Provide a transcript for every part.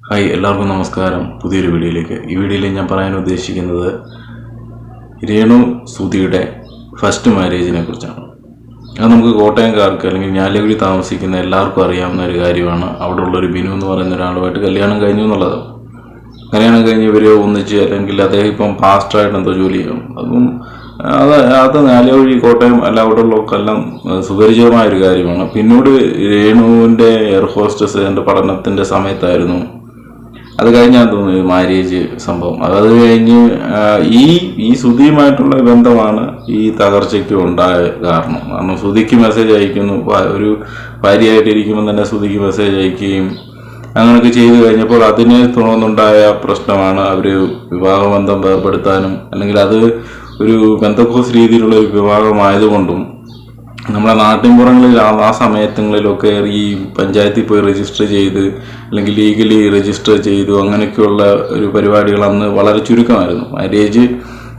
Hi, എല്ലാവർക്കും നമസ്കാരം. പുതിയൊരു വീഡിയോയിലേക്ക്. ഈ വീഡിയോയിൽ ഞാൻ പറയാൻ ഉദ്ദേശിക്കുന്നത് രേണു സുധിയുടെ ഫസ്റ്റ് മാരേജിനെ കുറിച്ചാണ്. അത് നമുക്ക് കോട്ടയംകാർക്ക് അല്ലെങ്കിൽ ഞാലക്കുടി താമസിക്കുന്ന എല്ലാവർക്കും അറിയാവുന്ന ഒരു കാര്യമാണ്. അവിടെ ഉള്ളൊരു ബിനു എന്ന് പറയുന്ന ഒരാളുമായിട്ട് കല്യാണം കഴിഞ്ഞു എന്നുള്ളത്. കല്യാണം കഴിഞ്ഞ് ഇവർ ഒന്നിച്ച്, അല്ലെങ്കിൽ അദ്ദേഹം ഇപ്പം പാസ്റ്ററായിട്ട് എന്തോ ജോലി ചെയ്യും. അപ്പം അത് ഞാലക്കുടി കോട്ടയം അല്ല അവിടെ ഉള്ളവർക്കെല്ലാം സുപരിചിതമായ ഒരു കാര്യമാണ്. പിന്നീട് രേണുവിൻ്റെ എയർ ഹോസ്റ്റസ് എൻ്റെ പഠനത്തിൻ്റെ സമയത്തായിരുന്നു. അത് കഴിഞ്ഞാൽ തോന്നുന്നു മാരേജ് സംഭവം. അത് കഴിഞ്ഞ് ഈ സുധിയുമായിട്ടുള്ള ബന്ധമാണ് ഈ തകർച്ചയ്ക്ക് ഉണ്ടായ കാരണം സുധിക്ക് മെസ്സേജ് അയക്കുന്നു. ഒരു ഭാര്യയായിട്ടിരിക്കുമ്പോൾ തന്നെ സുധിക്ക് മെസ്സേജ് അയക്കുകയും അങ്ങനെയൊക്കെ ചെയ്തു കഴിഞ്ഞപ്പോൾ അതിനെ തുടർന്നുണ്ടായ പ്രശ്നമാണ് അവർ വിവാഹബന്ധം വേർപെടുത്താനും, അല്ലെങ്കിൽ അത് ഒരു പെന്തക്കോസ് രീതിയിലുള്ള ഒരു വിവാഹമായതുകൊണ്ടും നമ്മളെ നാട്ടിൻപുറങ്ങളിൽ ആ സമയങ്ങളിലൊക്കെ ഈ പഞ്ചായത്തിൽ പോയി രജിസ്റ്റർ ചെയ്ത്, അല്ലെങ്കിൽ ലീഗലി രജിസ്റ്റർ ചെയ്തു, അങ്ങനെയൊക്കെയുള്ള ഒരു പരിപാടികൾ അന്ന് വളരെ ചുരുക്കമായിരുന്നു. മാരേജ്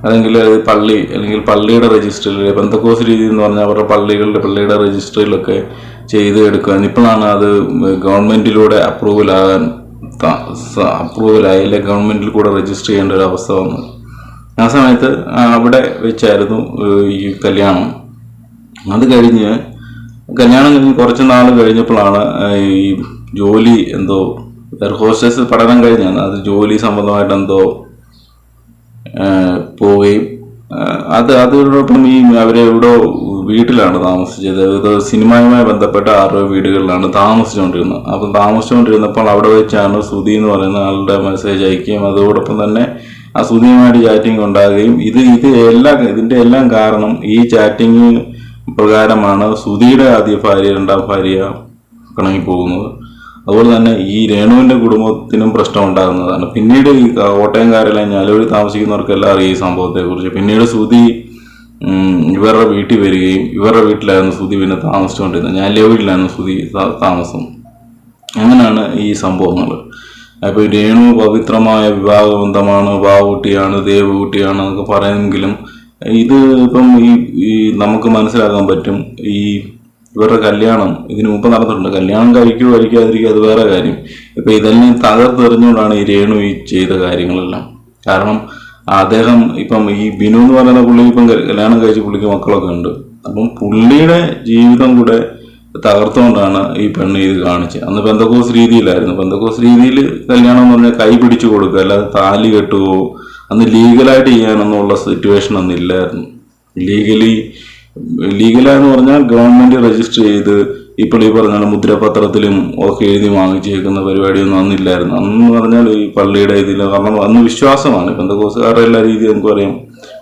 അല്ലെങ്കിൽ പള്ളി, അല്ലെങ്കിൽ പള്ളിയുടെ രജിസ്റ്ററിൽ, പെന്തക്കോസ് രീതി എന്ന് പറഞ്ഞാൽ അവരുടെ പള്ളിയുടെ രജിസ്റ്ററിലൊക്കെ ചെയ്ത് എടുക്കുക. ഇപ്പോഴാണ് അത് ഗവൺമെൻറ്റിലൂടെ അപ്രൂവലായി, അല്ലെങ്കിൽ ഗവൺമെൻറ്റിൽ കൂടെ രജിസ്റ്റർ ചെയ്യേണ്ട ഒരു അവസ്ഥ വന്നു. ആ സമയത്ത് അവിടെ വെച്ചായിരുന്നു ഈ കല്യാണം. അത് കഴിഞ്ഞ് കല്യാണം കഴിഞ്ഞ് കുറച്ച് നാൾ കഴിഞ്ഞപ്പോഴാണ് ഈ ജോലി എന്തോ എയർ ഹോസ്റ്റസ് പഠനം കഴിഞ്ഞാണ്, അത് ജോലി സംബന്ധമായിട്ട് എന്തോ പോവുകയും അതോടൊപ്പം അവരെവിടോ വീട്ടിലാണ് താമസിച്ചത്. ഇത് സിനിമയുമായി ബന്ധപ്പെട്ട ആരോ വീടുകളിലാണ് താമസിച്ചുകൊണ്ടിരുന്നത്. അപ്പം താമസിച്ചുകൊണ്ടിരുന്നപ്പോൾ അവിടെ വെച്ചാണ് സുധി എന്ന് പറയുന്ന ആളുടെ മെസ്സേജ് അയക്കുകയും അതോടൊപ്പം തന്നെ ആ സുധിയുമായിട്ട് ചാറ്റിംഗ് ഉണ്ടാകുകയും ഇതിൻ്റെ എല്ലാം കാരണം ഈ ചാറ്റിംഗ് പ്രകാരമാണ് സുധിയുടെ ആദ്യ ഭാര്യ, രണ്ടാം ഭാര്യ പിണങ്ങി പോകുന്നത്. അതുപോലെ തന്നെ ഈ രേണുവിൻ്റെ കുടുംബത്തിനും പ്രശ്നം ഉണ്ടാകുന്നതാണ്. പിന്നീട് ഈ കോട്ടയംകാരെല്ലാം ഞാലക്കുടി താമസിക്കുന്നവർക്കെല്ലാം അറിയാം ഈ സംഭവത്തെക്കുറിച്ച്. പിന്നീട് സുധി ഇവരുടെ വീട്ടിൽ വരികയും, ഇവരുടെ വീട്ടിലായിരുന്നു സുധി പിന്നെ താമസിച്ചുകൊണ്ടിരുന്നത്. ഞാലക്കുടിയിലായിരുന്നു സുധി താമസം. അങ്ങനെയാണ് ഈ സംഭവങ്ങൾ. അപ്പോൾ രേണു പവിത്രമായ വിവാഹബന്ധമാണ്, പാവകുട്ടിയാണ്, ദേവകുട്ടിയാണ് എന്നൊക്കെ പറയുമെങ്കിലും ഇത് ഇപ്പം ഈ നമുക്ക് മനസ്സിലാക്കാൻ പറ്റും. ഇവരുടെ കല്യാണം ഇതിനു മുമ്പ് നടന്നിട്ടുണ്ട്. കല്യാണം കഴിക്കാതിരിക്കുക അത് വേറെ കാര്യം. ഇപ്പം ഇതെല്ലാം തകർത്തെറിഞ്ഞുകൊണ്ടാണ് ഈ രേണു ഈ ചെയ്ത കാര്യങ്ങളെല്ലാം. കാരണം അദ്ദേഹം ഇപ്പം ഈ ബിനു എന്ന് പറയുന്ന പുള്ളി ഇപ്പം കല്യാണം കഴിച്ച് പുള്ളിക്ക് മക്കളൊക്കെ ഉണ്ട്. അപ്പം പുള്ളിയുടെ ജീവിതം കൂടെ തകർത്തുകൊണ്ടാണ് ഈ പെണ്ണ് ഇത് കാണിച്ചത്. അന്ന് പെന്തക്കോസ് രീതിയിലായിരുന്നു. പെന്തക്കോസ് രീതിയിൽ കല്യാണം എന്ന് പറഞ്ഞാൽ കൈ പിടിച്ചു കൊടുക്കുക, അല്ലാതെ താലി കെട്ടുകയോ അന്ന് ലീഗലായിട്ട് ചെയ്യാനൊന്നുള്ള സിറ്റുവേഷൻ ഒന്നും ഇല്ലായിരുന്നു. ലീഗലാന്ന് പറഞ്ഞാൽ ഗവൺമെൻറ് രജിസ്റ്റർ ചെയ്ത് ഇപ്പോൾ ഈ പറഞ്ഞാൽ മുദ്രപത്രത്തിലും ഒക്കെ എഴുതി വാങ്ങിച്ചേക്കുന്ന പരിപാടിയൊന്നും അന്നില്ലായിരുന്നു. അന്ന് പറഞ്ഞാൽ ഈ പള്ളിയുടെ ഇതിൽ, കാരണം അന്ന് വിശ്വാസമാണ്. പെന്തക്കോസുകാരുടെ എല്ലാ രീതിയും നമുക്ക് അറിയാം.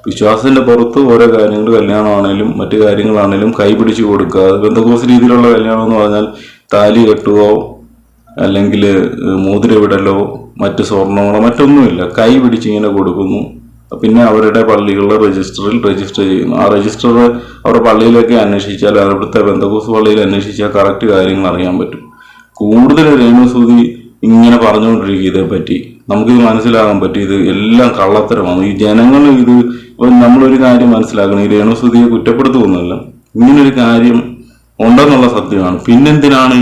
വിശ്വാസത്തിൻ്റെ പുറത്ത് ഓരോ കാര്യങ്ങൾ, കല്യാണമാണേലും മറ്റു കാര്യങ്ങളാണേലും കൈ പിടിച്ച് കൊടുക്കുക. അത് പെന്തക്കോസ് രീതിയിലുള്ള കല്യാണം എന്ന് പറഞ്ഞാൽ താലി കെട്ടുകയോ അല്ലെങ്കിൽ മോതിരവിടലോ മറ്റ് സ്വർണ്ണങ്ങളോ മറ്റൊന്നുമില്ല. കൈ പിടിച്ചിങ്ങനെ കൊടുക്കുന്നു. പിന്നെ അവരുടെ പള്ളികളുടെ രജിസ്റ്ററിൽ രജിസ്റ്റർ ചെയ്യുന്നു. ആ രജിസ്റ്റർ അവരുടെ പള്ളിയിലൊക്കെ അന്വേഷിച്ചാൽ, അവിടുത്തെ പെന്തക്കോസ് പള്ളിയിൽ അന്വേഷിച്ചാൽ കറക്റ്റ് കാര്യങ്ങൾ അറിയാൻ പറ്റും. കൂടുതൽ രേണു സുധി ഇങ്ങനെ പറഞ്ഞുകൊണ്ടിരിക്കും ഇതേപ്പറ്റി. നമുക്കിത് മനസ്സിലാകാൻ പറ്റും ഇത് എല്ലാം കള്ളത്തരമാണ്. ഈ ജനങ്ങൾ ഇപ്പം നമ്മളൊരു കാര്യം മനസ്സിലാക്കണം, ഈ രേണു സുധിയെ കുറ്റപ്പെടുത്തുന്നില്ല, ഇങ്ങനൊരു കാര്യം ഉണ്ടെന്നുള്ള സത്യമാണ്. പിന്നെന്തിനാണ്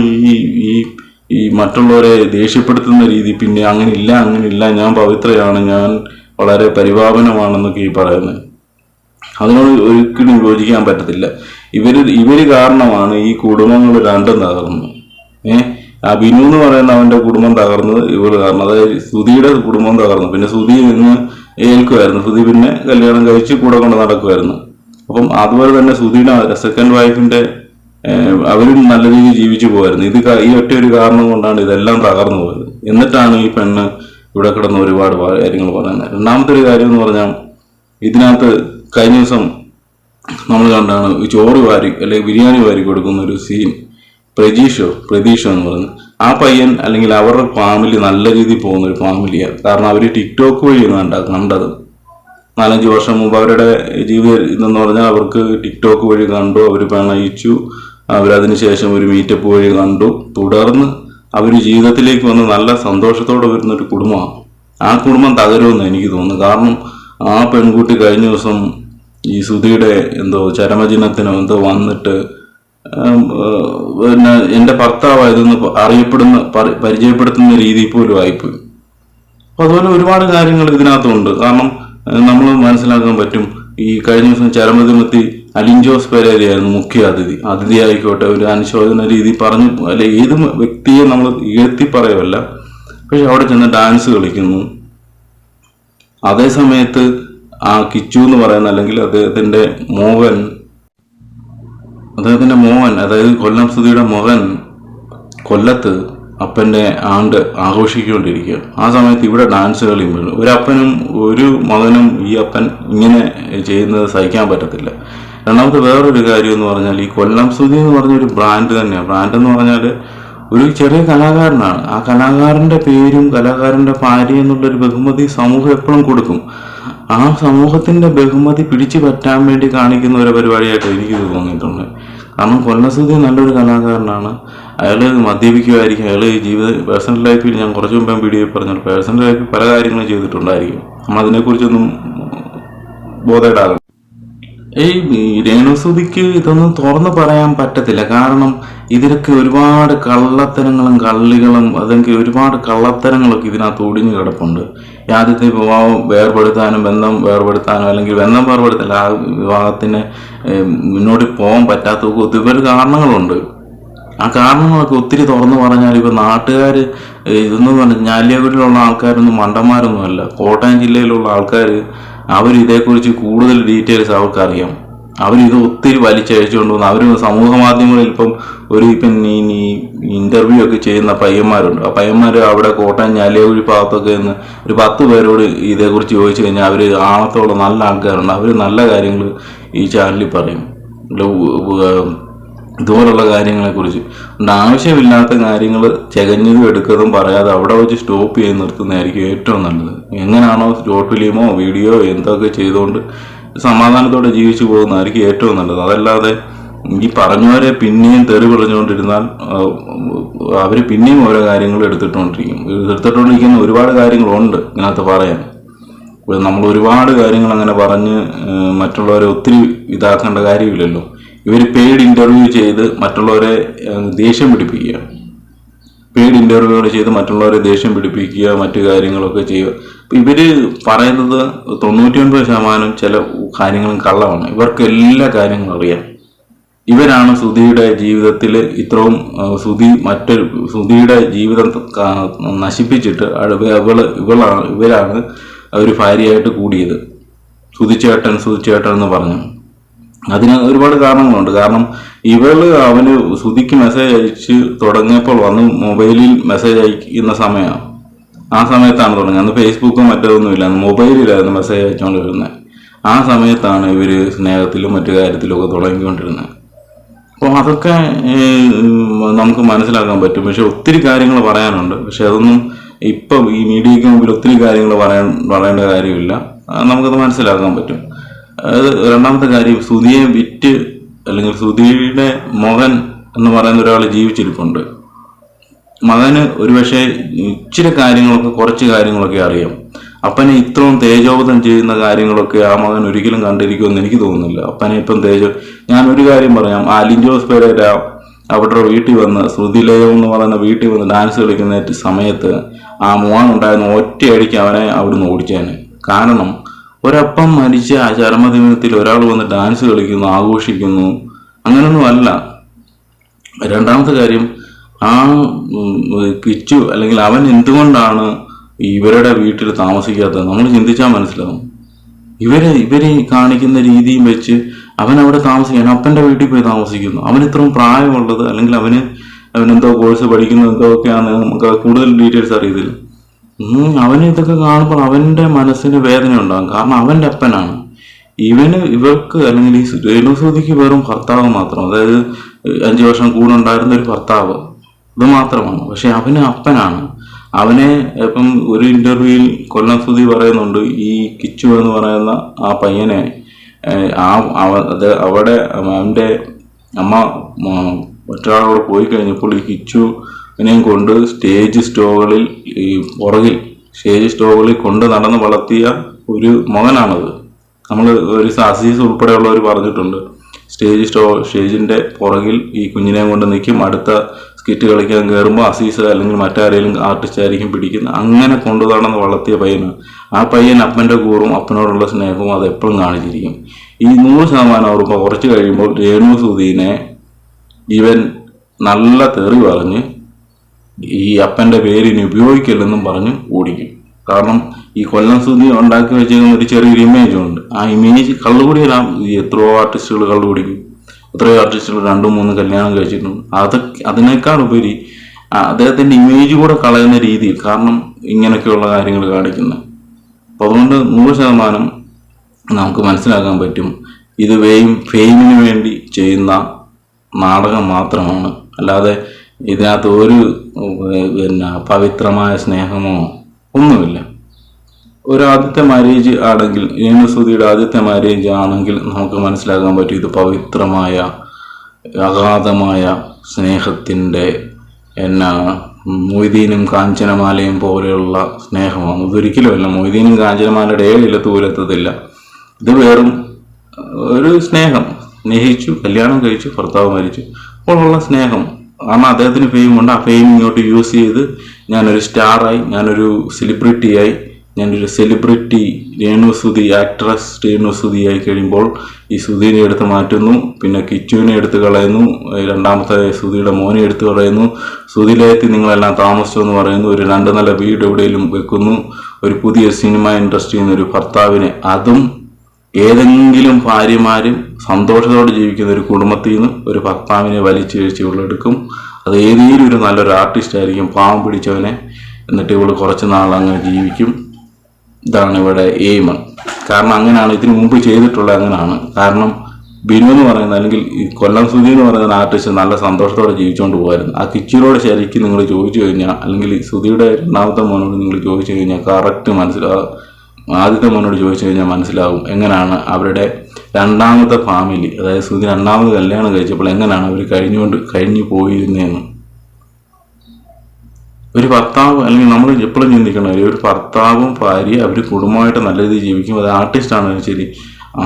ഈ മറ്റുള്ളവരെ ദേഷ്യപ്പെടുത്തുന്ന രീതി? പിന്നെ അങ്ങനില്ല, ഞാൻ പവിത്രയാണ്, ഞാൻ വളരെ പരിപാവനമാണെന്നൊക്കെ ഈ പറയുന്നത്. അതിനോട് ഒരിക്കലും യോജിക്കാൻ പറ്റത്തില്ല. ഇവര് കാരണമാണ് ഈ കുടുംബങ്ങൾ രണ്ടും തകർന്നത്. ആ ബിനു എന്ന് പറയുന്ന അവന്റെ കുടുംബം തകർന്നത് ഇവര് കാരണം. അതായത് സുധിയുടെ കുടുംബം തകർന്നു. പിന്നെ സുധി നിന്ന് ഏൽക്കുമായിരുന്നു. സുധി പിന്നെ കല്യാണം കഴിച്ച് കൂടെ കൊണ്ട് നടക്കുമായിരുന്നു. അപ്പം അതുപോലെ തന്നെ സുധിയുടെ സെക്കൻഡ് വൈഫിന്റെ അവരും നല്ല രീതിയിൽ ജീവിച്ചു പോകായിരുന്നു. ഈ ഒറ്റ ഒരു കാരണം കൊണ്ടാണ് ഇതെല്ലാം തകർന്നു പോയത്. എന്നിട്ടാണ് ഈ പെണ്ണ് ഇവിടെ കിടന്ന് ഒരുപാട് കാര്യങ്ങൾ പറയുന്നത്. രണ്ടാമത്തെ ഒരു കാര്യം എന്ന് പറഞ്ഞാൽ, ഇതിനകത്ത് കഴിഞ്ഞ ദിവസം നമ്മൾ കണ്ടാണ് ഈ ചോറ് വാരി അല്ലെങ്കിൽ ബിരിയാണി വാരി കൊടുക്കുന്ന ഒരു സീൻ. പ്രതീഷോ എന്ന് പറയുന്നത് ആ പയ്യൻ, അല്ലെങ്കിൽ അവരുടെ ഫാമിലി നല്ല രീതിയിൽ പോകുന്ന ഒരു ഫാമിലിയാണ്. കാരണം അവർ ടിക്ടോക്ക് വഴി കണ്ടത്. 4-5 വർഷം മുമ്പ് അവരുടെ ജീവിതം ഇതെന്ന് പറഞ്ഞാൽ അവർക്ക് ടിക്ടോക്ക് വഴി കണ്ടു, അവർ പ്രണയിച്ചു, അവരതിന് ശേഷം ഒരു മീറ്റപ്പ് വഴി കണ്ടു, തുടർന്ന് അവർ ജീവിതത്തിലേക്ക് വന്ന് നല്ല സന്തോഷത്തോടെ വരുന്നൊരു കുടുംബമാണ്. ആ കുടുംബം തകരുമെന്ന് എനിക്ക് തോന്നുന്നു. കാരണം ആ പെൺകുട്ടി കഴിഞ്ഞ ദിവസം ഈ സുധിയുടെ എന്തോ ചരമദിനത്തിനോ എന്തോ വന്നിട്ട് പിന്നെ എൻ്റെ ഭർത്താവായതെന്ന് പരിചയപ്പെടുത്തുന്ന രീതിയിൽ പോലും ആയിപ്പോയി. അപ്പൊ അതുപോലെ ഒരുപാട് കാര്യങ്ങൾ ഇതിനകത്തുണ്ട്. കാരണം നമ്മൾ മനസ്സിലാക്കാൻ പറ്റും. ഈ കഴിഞ്ഞ ദിവസം ചരമദിനത്തി അലിൻ ജോസ് പെരേരയായിരുന്നു മുഖ്യ അതിഥി ആയിക്കോട്ടെ, ഒരു അനുശോചന രീതി പറഞ്ഞു, അല്ലെ ഏത് വ്യക്തിയെ നമ്മൾ ഇകഴ്ത്തി പറയുമല്ല, പക്ഷെ അവിടെ ചെന്ന് ഡാൻസ് കളിക്കുന്നു. അതേ സമയത്ത് ആ കിച്ചു എന്ന് പറയുന്ന, അല്ലെങ്കിൽ അദ്ദേഹത്തിന്റെ മോഹൻ, അതായത് കൊല്ലം സുധിയുടെ മകൻ കൊല്ലത്ത് അപ്പന്റെ ആണ്ട് ആഘോഷിച്ചുകൊണ്ടിരിക്കുക. ആ സമയത്ത് ഇവിടെ ഡാൻസ് കളിയും വീഴും. ഒരപ്പനും ഒരു മകനും ഈ അപ്പൻ ഇങ്ങനെ ചെയ്യുന്നത് സഹിക്കാൻ പറ്റത്തില്ല. രണ്ടാമത്തെ വേറൊരു കാര്യം എന്ന് പറഞ്ഞാൽ, ഈ കൊല്ലം സുധി എന്ന് പറഞ്ഞൊരു ബ്രാൻഡ് തന്നെയാണ്. ബ്രാൻഡ് എന്ന് പറഞ്ഞാൽ ഒരു ചെറിയ കലാകാരനാണ്. ആ കലാകാരന്റെ പേരും കലാകാരന്റെ ഭാര്യ എന്നുള്ളൊരു ബഹുമതി സമൂഹം എപ്പോഴും കൊടുക്കും. ആ സമൂഹത്തിന്റെ ബഹുമതി പിടിച്ചു പറ്റാൻ വേണ്ടി കാണിക്കുന്ന ഒരു പരിപാടിയായിട്ട് എനിക്കിത് തോന്നിയിട്ടുണ്ട്. കാരണം കൊല്ലസുധി നല്ലൊരു കലാകാരനാണ്. അയാള് മദ്യപിക്കുമായിരിക്കും, അയാള് പേഴ്സണൽ ലൈഫിൽ, ഞാൻ കുറച്ച് മുമ്പേ വീഡിയോ പറഞ്ഞു, പേഴ്സണൽ ലൈഫിൽ പല കാര്യങ്ങളും ചെയ്തിട്ടുണ്ടായിരിക്കും. നമ്മൾ അതിനെക്കുറിച്ചൊന്നും ബോധേടാകും. ഈ രേണുസുധിക്ക് ഇതൊന്നും തുറന്നു പറയാൻ പറ്റത്തില്ല. കാരണം ഇതിലൊക്കെ ഒരുപാട് കള്ളത്തരങ്ങളും കള്ളികളും, അതൊക്കെ ഒരുപാട് കള്ളത്തരങ്ങളൊക്കെ ഇതിനകത്ത് ഒടിഞ്ഞു കിടപ്പുണ്ട്. ആദ്യത്തെ വിവാഹം ബന്ധം വേർപെടുത്താനോ അല്ലെങ്കിൽ ബന്ധം വേർപെടുത്തല്ല, ആ വിവാഹത്തിന് മുന്നോട്ട് പോകാൻ പറ്റാത്ത ഒത്തിരി കാരണങ്ങളുണ്ട്. ആ കാരണങ്ങളൊക്കെ ഒത്തിരി തുറന്നു പറഞ്ഞാൽ ഇപ്പൊ നാട്ടുകാർ ഇതൊന്നും പറഞ്ഞ ഞാലിയാകുടിയിലുള്ള ആൾക്കാരൊന്നും മണ്ടന്മാരൊന്നുമല്ല. കോട്ടയം ജില്ലയിലുള്ള ആൾക്കാർ അവർ ഇതേക്കുറിച്ച് കൂടുതൽ ഡീറ്റെയിൽസ് അവർക്കറിയാം. അവരിത് ഒത്തിരി വലിച്ചഴിച്ചുകൊണ്ട് വന്നു. അവർ സമൂഹ മാധ്യമങ്ങളിൽ ഇപ്പം ഇന്റർവ്യൂ ഒക്കെ ചെയ്യുന്ന പയ്യന്മാരുണ്ട്. ആ പയ്യന്മാർ അവിടെ കോട്ടയം ഞാലിയാകുടി ഭാഗത്തൊക്കെ നിന്ന് ഒരു 10 പേരോട് ഇതേക്കുറിച്ച് ചോദിച്ചു കഴിഞ്ഞാൽ അവർ ആളത്തോളം നല്ല ആൾക്കാരുണ്ട്. അവർ നല്ല കാര്യങ്ങൾ ഈ ചാനലിൽ പറയും. ഇതുപോലുള്ള കാര്യങ്ങളെക്കുറിച്ച് ആവശ്യമില്ലാത്ത കാര്യങ്ങൾ ചെകഞ്ഞതും എടുക്കുന്നതും പറയാതെ അവിടെ വെച്ച് സ്റ്റോപ്പ് ചെയ്ത് നിർത്തുന്നതായിരിക്കും ഏറ്റവും നല്ലത്. എങ്ങനെയാണോ ഷോർട്ട് ഫിലിമോ വീഡിയോ എന്തൊക്കെ ചെയ്തുകൊണ്ട് സമാധാനത്തോടെ ജീവിച്ചു പോകുന്നതായിരിക്കും ഏറ്റവും നല്ലത്. അതല്ലാതെ ഈ പറഞ്ഞവരെ പിന്നെയും തെറി പറഞ്ഞുകൊണ്ടിരുന്നാൽ അവർ പിന്നെയും ഓരോ കാര്യങ്ങൾ എടുത്തിട്ടുകൊണ്ടിരിക്കുന്ന ഒരുപാട് കാര്യങ്ങളുണ്ട് ഇതിനകത്ത് പറയാൻ. നമ്മൾ ഒരുപാട് കാര്യങ്ങൾ അങ്ങനെ പറഞ്ഞ് മറ്റുള്ളവരെ ഒത്തിരി ഇതാക്കേണ്ട കാര്യമില്ലല്ലോ. ഇവർ പെയ്ഡ് ഇന്റർവ്യൂ ചെയ്ത് മറ്റുള്ളവരെ ദേഷ്യം പിടിപ്പിക്കുക, മറ്റു കാര്യങ്ങളൊക്കെ ചെയ്യുക. ഇവര് പറയുന്നത് 99% ചില കാര്യങ്ങളും കള്ളമാണ്. ഇവർക്ക് എല്ലാ കാര്യങ്ങളും അറിയാം. ഇവരാണ് സുധിയുടെ ജീവിതത്തിൽ ഇത്രയും സുധിയുടെ ജീവിതം നശിപ്പിച്ചിട്ട് ഇവരാണ് ഒരു ഭാര്യയായിട്ട് കൂടിയത്. സുധിച്ചേട്ടൻ എന്ന് പറഞ്ഞു. അതിന് ഒരുപാട് കാരണങ്ങളുണ്ട്. കാരണം അവന് സുധിക്ക് മെസ്സേജ് അയച്ച് തുടങ്ങിയപ്പോൾ വന്ന് മൊബൈലിൽ മെസ്സേജ് അയക്കുന്ന സമയമാണ്. ആ സമയത്താണ് തുടങ്ങുന്നത്. അന്ന് ഫേസ്ബുക്കും മറ്റൊന്നുമില്ല, അന്ന് മൊബൈലിലായിരുന്നു മെസ്സേജ് അയച്ചുകൊണ്ടിരുന്നത്. ആ സമയത്താണ് ഇവര് സ്നേഹത്തിലും മറ്റു കാര്യത്തിലും ഒക്കെ തുടങ്ങിക്കൊണ്ടിരുന്നത്. അപ്പോൾ അതൊക്കെ നമുക്ക് മനസ്സിലാക്കാൻ പറ്റും. പക്ഷെ ഒത്തിരി കാര്യങ്ങൾ പറയാനുണ്ട്. പക്ഷെ അതൊന്നും ഇപ്പം ഈ മീഡിയയ്ക്ക് മുമ്പിൽ ഒത്തിരി കാര്യങ്ങൾ പറയേണ്ട കാര്യമില്ല. നമുക്കത് മനസ്സിലാക്കാൻ പറ്റും. രണ്ടാമത്തെ കാര്യം, സുധിയെ വിറ്റ് അല്ലെങ്കിൽ സുധിയുടെ മകൻ എന്ന് പറയുന്ന ഒരാൾ ജീവിച്ചിരിപ്പുണ്ട്. മകന് ഒരുപക്ഷെ ഇച്ചിരി കുറച്ച് കാര്യങ്ങളൊക്കെ അറിയാം. അപ്പനെ ഇത്രയും തേജോവധം ചെയ്യുന്ന കാര്യങ്ങളൊക്കെ ആ മകൻ ഒരിക്കലും കണ്ടിരിക്കുമെന്ന് എനിക്ക് തോന്നുന്നില്ല. അപ്പനെ ഇപ്പം ഞാൻ ഒരു കാര്യം പറയാം. അലിൻ ജോസ് പെരേര അവിടെ വീട്ടിൽ വന്ന്, ശ്രുതിലയം എന്ന് പറയുന്ന വീട്ടിൽ വന്ന് ഡാൻസ് കളിക്കുന്ന സമയത്ത് ആ മോൻ ഉണ്ടായിരുന്ന ഒറ്റയടിക്ക് അവനെ അവിടുന്ന് ഓടിച്ചേനെ. കാരണം ഒരപ്പം മരിച്ച ആ ചരമദിനത്തിൽ ഒരാൾ വന്ന് ഡാൻസ് കളിക്കുന്നു, ആഘോഷിക്കുന്നു, അങ്ങനൊന്നും അല്ല. രണ്ടാമത്തെ കാര്യം, ആ കിച്ചു അല്ലെങ്കിൽ അവൻ എന്തുകൊണ്ടാണ് ഇവരുടെ വീട്ടിൽ താമസിക്കാത്തത് നമ്മൾ ചിന്തിച്ചാൽ മനസ്സിലാവും. ഇവരെ കാണിക്കുന്ന രീതിയും വെച്ച് അവൻ അവിടെ താമസിക്കാൻ അപ്പൻ്റെ വീട്ടിൽ പോയി താമസിക്കുന്നു. അവൻ ഇത്രയും പ്രായമുള്ളത്, അല്ലെങ്കിൽ അവനെന്തോ കോഴ്സ് പഠിക്കുന്നത് എന്തൊക്കെയാണ്, നമുക്ക് കൂടുതൽ ഡീറ്റെയിൽസ് അറിയത്തില്ല. അവന് ഇതൊക്കെ കാണുമ്പോൾ അവന്റെ മനസ്സിന് വേദന ഉണ്ടാകും. കാരണം അവന്റെ അപ്പനാണ്. ഇവർക്ക് അല്ലെങ്കിൽ ഈ രേണുസുധിക്ക് വെറും ഭർത്താവ് മാത്രം, അതായത് 5 വർഷം കൂടെ ഉണ്ടായിരുന്ന ഒരു ഭർത്താവ്, ഇത് മാത്രമാണ്. പക്ഷെ അവന് അപ്പനാണ്. അവനെ ഇപ്പം ഒരു ഇന്റർവ്യൂവിൽ കൊല്ലം സുധി പറയുന്നുണ്ട്, ഈ കിച്ചു എന്ന് പറയുന്ന ആ പയ്യനെ അവിടെ അവന്റെ അമ്മ ഒറ്റയാളോട് പോയി കഴിഞ്ഞപ്പോൾ ഈ കിച്ചുവിനെയും കൊണ്ട് സ്റ്റേജ് സ്റ്റോകളിൽ കൊണ്ട് നടന്ന് വളർത്തിയ ഒരു മകനാണത്. നമ്മൾ ഒരു അസീസ് ഉൾപ്പെടെയുള്ളവർ പറഞ്ഞിട്ടുണ്ട്, സ്റ്റേജിന്റെ പുറകിൽ ഈ കുഞ്ഞിനെ കൊണ്ട് നിൽക്കും. അടുത്ത സ്കിറ്റ് കളിക്കാൻ കയറുമ്പോൾ അസീസ് അല്ലെങ്കിൽ മറ്റാരെങ്കിലും ആർട്ടിസ്റ്റ് ആയിരിക്കും പിടിക്കുന്നത്. അങ്ങനെ കൊണ്ടു നടന്ന് വളർത്തിയ പയ്യനാണ്. ആ പയ്യൻ അപ്പൻ്റെ കൂറും അപ്പനോടുള്ള സ്നേഹവും അത് എപ്പോഴും കാണിച്ചിരിക്കും. ഈ 100% ഉറപ്പ് കുറച്ച് കഴിയുമ്പോൾ രേണുസുധീനെ ഇവൻ നല്ല തെറി പറഞ്ഞ് ഈ അപ്പൻ്റെ പേര് ഇനി ഉപയോഗിക്കില്ലെന്നും പറഞ്ഞ് ഓടിക്കും. കാരണം ഈ കൊല്ലം സുധി ഉണ്ടാക്കി വെച്ചിരിക്കുന്ന ഒരു ചെറിയൊരു ഇമേജ് ഉണ്ട്. ആ ഇമേജ് കള്ളുകൂടിയെല്ലാം എത്രയോ ആർട്ടിസ്റ്റുകൾ കള്ളുപിടിക്കും, എത്രയോ ആർട്ടിസ്റ്റുകൾ 2-3 കല്യാണം കഴിച്ചിട്ടുണ്ട്. അതിനേക്കാൾ ഉപരി അദ്ദേഹത്തിന്റെ ഇമേജ് കൂടെ കളയുന്ന രീതിയിൽ, കാരണം ഇങ്ങനെയൊക്കെയുള്ള കാര്യങ്ങൾ കാണിക്കുന്നത്. അപ്പോൾ അതുകൊണ്ട് 100% നമുക്ക് മനസ്സിലാക്കാൻ പറ്റും ഇത് ഫെയിമിന് വേണ്ടി ചെയ്യുന്ന നാടകം മാത്രമാണ്. അല്ലാതെ ഇതിനകത്ത് ഒരു പവിത്രമായ സ്നേഹമോ ഒന്നുമില്ല. ഒരു ആദ്യത്തെ മാരേജ് ആണെങ്കിൽ, രേണുസുധിയുടെ ആദ്യത്തെ മാരേജ് ആണെങ്കിൽ നമുക്ക് മനസ്സിലാക്കാൻ പറ്റും ഇത് പവിത്രമായ അഗാധമായ സ്നേഹത്തിൻ്റെ മൊയ്തീനും കാഞ്ചനമാലയും പോലെയുള്ള സ്നേഹമാണ്. ഇതൊരിക്കലുമല്ല മൊയ്തീനും കാഞ്ചനമാലയുടെ 7 ഇലത്തൂലെത്തത്തില്ല. ഇത് വെറും ഒരു സ്നേഹം. സ്നേഹിച്ചു, കല്യാണം കഴിച്ചു, ഭർത്താവ് മരിച്ചു അപ്പോഴുള്ള സ്നേഹം. കാരണം അദ്ദേഹത്തിന് ഫെയിമുണ്ട്. ആ ഫെയിം ഇങ്ങോട്ട് യൂസ് ചെയ്ത് ഞാനൊരു സ്റ്റാറായി, ഞാനൊരു സെലിബ്രിറ്റിയായി, ഞാനൊരു സെലിബ്രിറ്റി രേണുസുധി, ആക്ട്രസ് രേണുസുധി ആയി കഴിയുമ്പോൾ ഈ സുധീനെ എടുത്ത് മാറ്റുന്നു. പിന്നെ കിച്ചുവിനെ എടുത്ത് കളയുന്നു. രണ്ടാമത്തെ സുധിയുടെ മോനെ എടുത്ത് കളയുന്നു. സുധിയിലെത്തി നിങ്ങളെല്ലാം താമസിച്ചു എന്ന് പറയുന്നു. ഒരു 2 നില വീട് എവിടെയെങ്കിലും വെക്കുന്നു. ഒരു പുതിയ സിനിമ ഇൻഡസ്ട്രിയിൽ നിന്ന് ഒരു ഭർത്താവിനെ, അതും ഏതെങ്കിലും ഭാര്യമാരും സന്തോഷത്തോടെ ജീവിക്കുന്ന ഒരു കുടുംബത്തിൽ നിന്ന് ഒരു ഭർത്താവിനെ വലിച്ചു വീഴ്ച ഉള്ളെടുക്കും. അത് ഏതെങ്കിലും ഒരു നല്ലൊരു ആർട്ടിസ്റ്റ് ആയിരിക്കും, പാവം പിടിച്ചവനെ. എന്നിട്ട് ഇവള് കുറച്ച് നാൾ അങ്ങനെ ജീവിക്കും. ഇതാണ് ഇവിടെ എയിം. കാരണം അങ്ങനെയാണ് ഇതിനു മുമ്പ് ചെയ്തിട്ടുള്ളത്. അങ്ങനെയാണ്. കാരണം ബിനു എന്ന് പറയുന്നത്, അല്ലെങ്കിൽ ഈ കൊല്ലം സുധി എന്ന് പറയുന്ന ആർട്ടിസ്റ്റ് നല്ല സന്തോഷത്തോടെ ജീവിച്ചുകൊണ്ട് പോകുമായിരുന്നു. ആ കിച്ചിനോട് ശരിക്കും നിങ്ങൾ ചോദിച്ചു കഴിഞ്ഞാൽ, അല്ലെങ്കിൽ സുധിയുടെ രണ്ടാമത്തെ മോനോട് നിങ്ങൾ ചോദിച്ചു കഴിഞ്ഞാൽ കറക്റ്റ് മനസ്സിലാവും. ആദ്യത്തെ മോനോട് ചോദിച്ചു കഴിഞ്ഞാൽ മനസ്സിലാവും എങ്ങനെയാണ് അവരുടെ രണ്ടാമത്തെ ഫാമിലി, അതായത് സുധി 2ാമത് കല്യാണം കഴിച്ചപ്പോൾ എങ്ങനെയാണ് അവർ കഴിഞ്ഞു പോയിരുന്നതെന്ന്. ഒരു ഭർത്താവ്, അല്ലെങ്കിൽ നമ്മൾ എപ്പോഴും ചിന്തിക്കണം, ഒരു ഭർത്താവും ഭാര്യ അവർ കുടുംബമായിട്ട് നല്ല രീതിയിൽ ജീവിക്കും. അത് ആർട്ടിസ്റ്റാണെങ്കിലും ശരി,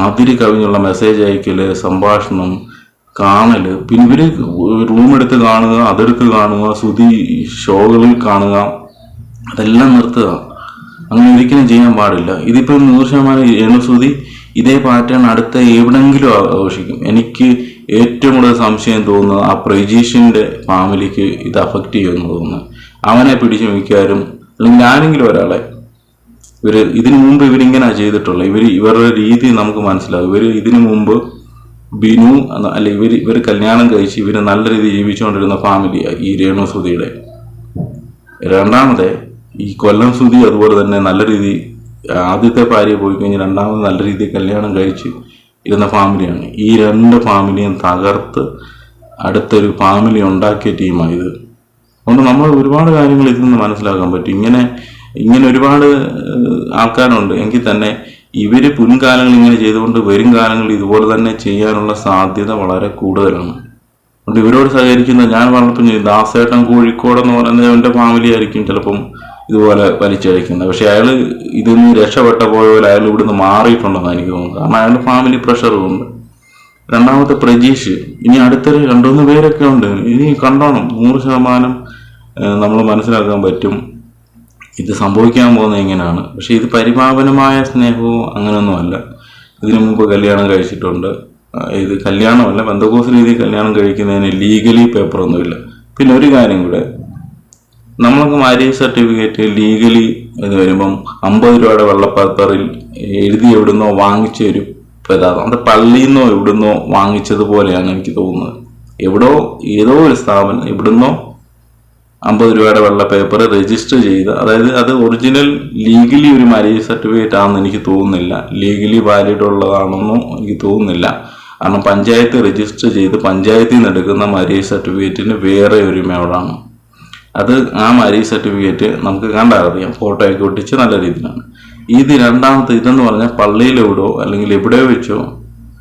അതിര് കവിഞ്ഞുള്ള മെസ്സേജ് അയക്കല്, സംഭാഷണം, കാണല്, പിന്നെ ഇവര് റൂം എടുത്ത് കാണുക, അതെടുത്ത് കാണുക, സുധി ഷോകളിൽ കാണുക, അതെല്ലാം നിർത്തുക. അങ്ങനെ ഒരിക്കലും ചെയ്യാൻ പാടില്ല. ഇതിപ്പോൾ 100% രേണുസുധി ഇതേ പാറ്റേൺ അടുത്ത എവിടെങ്കിലും ആഘോഷിക്കും. എനിക്ക് ഏറ്റവും കൂടുതൽ സംശയം തോന്നുന്നത് ആ പ്രജീഷിന്റെ ഫാമിലിക്ക് ഇത് അഫക്റ്റ് ചെയ്യുമെന്ന് തോന്നുന്നു. അവനെ പിടിച്ചു മിക്കാരും, അല്ലെങ്കിൽ ആരെങ്കിലും ഒരാളെ ഇതിനു മുമ്പ് ഇവരിങ്ങനെ ചെയ്തിട്ടുള്ളത്. ഇവരുടെ രീതി നമുക്ക് മനസ്സിലാവും. ഇതിനു മുമ്പ് ബിനു അല്ലെ ഇവർ കല്യാണം കഴിച്ച് ഇവര് നല്ല രീതിയിൽ ജീവിച്ചുകൊണ്ടിരുന്ന ഫാമിലിയാണ് ഈ രേണുസുധിയുടെ. രണ്ടാമത്തെ ഈ കൊല്ലം സുധി അതുപോലെ തന്നെ നല്ല രീതി ആദ്യത്തെ ഭാര്യ പോയി കഴിഞ്ഞ് 2ാമത് നല്ല രീതിയിൽ കല്യാണം കഴിച്ച് ഇരുന്ന ഫാമിലിയാണ്. ഈ 2 ഫാമിലിയും തകർത്ത് അടുത്തൊരു ഫാമിലി ഉണ്ടാക്കിയ ടീമായത്. അതുകൊണ്ട് നമ്മൾ ഒരുപാട് കാര്യങ്ങൾ ഇതിൽ നിന്ന് മനസ്സിലാക്കാൻ പറ്റും. ഇങ്ങനെ ഒരുപാട് ആൾക്കാരുണ്ട് എങ്കിൽ തന്നെ ഇവര് മുൻകാലങ്ങൾ ഇങ്ങനെ ചെയ്തുകൊണ്ട് വരും കാലങ്ങളിൽ ഇതുപോലെ തന്നെ ചെയ്യാനുള്ള സാധ്യത വളരെ കൂടുതലാണ്. അതുകൊണ്ട് ഇവരോട് സഹകരിക്കുന്ന, ഞാൻ പറഞ്ഞപ്പോൾ ദാസേട്ടൻ കോഴിക്കോടെന്ന് പറയുന്നത് അവൻ്റെ ഫാമിലി ആയിരിക്കും ചിലപ്പം ഇതുപോലെ വലിച്ചഴിക്കുന്നത്. പക്ഷെ അയാൾ ഇതിൽ നിന്ന് രക്ഷപ്പെട്ട പോലെ അയാൾ ഇവിടുന്ന് മാറിയിട്ടുണ്ടെന്ന് എനിക്ക് തോന്നുന്നു. കാരണം അയാളുടെ ഫാമിലി പ്രഷറും ഉണ്ട്. രണ്ടാമത്തെ പ്രജീഷ്, ഇനി അടുത്തൊരു 2-3 പേരൊക്കെ ഉണ്ട്. ഇനി കണ്ടോണം. 100% നമ്മൾ മനസ്സിലാക്കാൻ പറ്റും ഇത് സംഭവിക്കാൻ പോകുന്നത് എങ്ങനെയാണ്. പക്ഷെ ഇത് പരിപാവനമായ സ്നേഹവും അങ്ങനെയൊന്നുമല്ല. ഇതിനു മുമ്പ് കല്യാണം കഴിച്ചിട്ടുണ്ട്. ഇത് കല്യാണമല്ല, ബന്ധുക്കോസ് രീതി കല്യാണം കഴിക്കുന്നതിന് ലീഗലി പേപ്പറൊന്നുമില്ല. പിന്നെ ഒരു കാര്യം കൂടെ, നമ്മളൊക്കെ മാരേജ് സർട്ടിഫിക്കറ്റ് ലീഗലി ഇത് വരുമ്പം 50 രൂപയുടെ വെള്ളപ്പേപ്പറിൽ എഴുതി എവിടുന്നോ വാങ്ങിച്ച ഒരു പദാർത്ഥം, അത് പള്ളിയിൽ നിന്നോ എവിടുന്നോ വാങ്ങിച്ചതുപോലെയാണ് എനിക്ക് തോന്നുന്നത്. ഏതോ ഒരു സ്ഥാപനം എവിടുന്നോ 50 രൂപയുടെ വെള്ള പേപ്പർ രജിസ്റ്റർ ചെയ്ത്, അതായത് അത് ഒറിജിനൽ ലീഗലി ഒരു മാരേജ് സർട്ടിഫിക്കറ്റ് ആണെന്ന് എനിക്ക് തോന്നുന്നില്ല. ലീഗലി വാലിഡ് ഉള്ളതാണെന്നോ എനിക്ക് തോന്നുന്നില്ല. കാരണം പഞ്ചായത്ത് രജിസ്റ്റർ ചെയ്ത് പഞ്ചായത്തിൽ നിന്ന് എടുക്കുന്ന മാരേജ് സർട്ടിഫിക്കറ്റിന് വേറെ ഒരു മേളാണ്. അത് ആ മാരേജ് സർട്ടിഫിക്കറ്റ് നമുക്ക് കണ്ടറിയാം, ഫോട്ടോയൊക്കെ ഒട്ടിച്ച് നല്ല രീതിയിലാണ്. രണ്ടാമത്തെ ഇതെന്ന് പറഞ്ഞാൽ പള്ളിയിലെവിടോ അല്ലെങ്കിൽ എവിടെയോ വെച്ചോ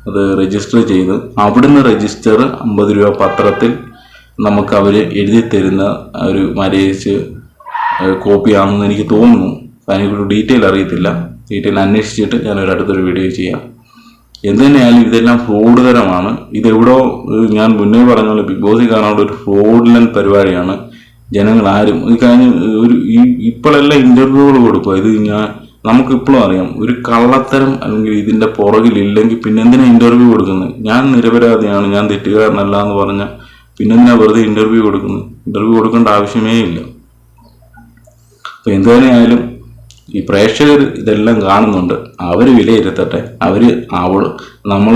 അത് രജിസ്റ്റർ ചെയ്ത് അവിടുന്ന് രജിസ്റ്റർ 50 രൂപ പത്രത്തിൽ നമുക്ക് അവർ എഴുതി തരുന്ന ഒരു മാരേജ് കോപ്പിയാണെന്ന് എനിക്ക് തോന്നുന്നു. അതിനെക്കുറിച്ച് ഡീറ്റെയിൽ അറിയത്തില്ല. ഡീറ്റെയിൽ അന്വേഷിച്ചിട്ട് ഞാനൊരു അടുത്തൊരു വീഡിയോ ചെയ്യാം. എന്ത് തന്നെയായാലും ഇതെല്ലാം ഫ്രോഡ് തരമാണ്. ഇതെവിടോ ഞാൻ മുന്നേ പറഞ്ഞ പോലെ ബിഗ് ബോസിൽ കാണാനുള്ള ഒരു ഫ്രോഡിലൻ പരിപാടിയാണ്. ജനങ്ങൾ ആരും ഈ കഴിഞ്ഞ ഇപ്പോഴെല്ലാം ഇന്റർവ്യൂകൾ കൊടുക്കുക. ഇത് നമുക്കിപ്പോഴും അറിയാം ഒരു കള്ളത്തരം അല്ലെങ്കിൽ ഇതിന്റെ പുറകിലില്ലെങ്കിൽ പിന്നെ എന്തിനാ ഇന്റർവ്യൂ കൊടുക്കുന്നത്? ഞാൻ നിരപരാധിയാണ്, ഞാൻ തെറ്റുകാരനല്ല എന്ന് പറഞ്ഞാൽ പിന്നെന്തിനാ വെറുതെ ഇന്റർവ്യൂ കൊടുക്കുന്നത്? ഇന്റർവ്യൂ കൊടുക്കേണ്ട ആവശ്യമേ ഇല്ല. അപ്പൊ എന്ത് തന്നെയായാലും ഈ പ്രേക്ഷകർ ഇതെല്ലാം കാണുന്നുണ്ട്, അവര് വിലയിരുത്തട്ടെ. നമ്മൾ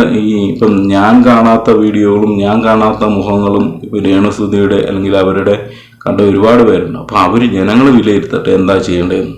ഇപ്പം ഞാൻ കാണാത്ത വീഡിയോകളും ഞാൻ കാണാത്ത മുഖങ്ങളും ഇപ്പൊ രേണുസുധിയുടെ അല്ലെങ്കിൽ അവരുടെ കണ്ട ഒരുപാട് പേരുണ്ട്. അപ്പൊ ജനങ്ങൾ വിലയിരുത്തട്ടെ എന്താ ചെയ്യേണ്ടതെന്ന്.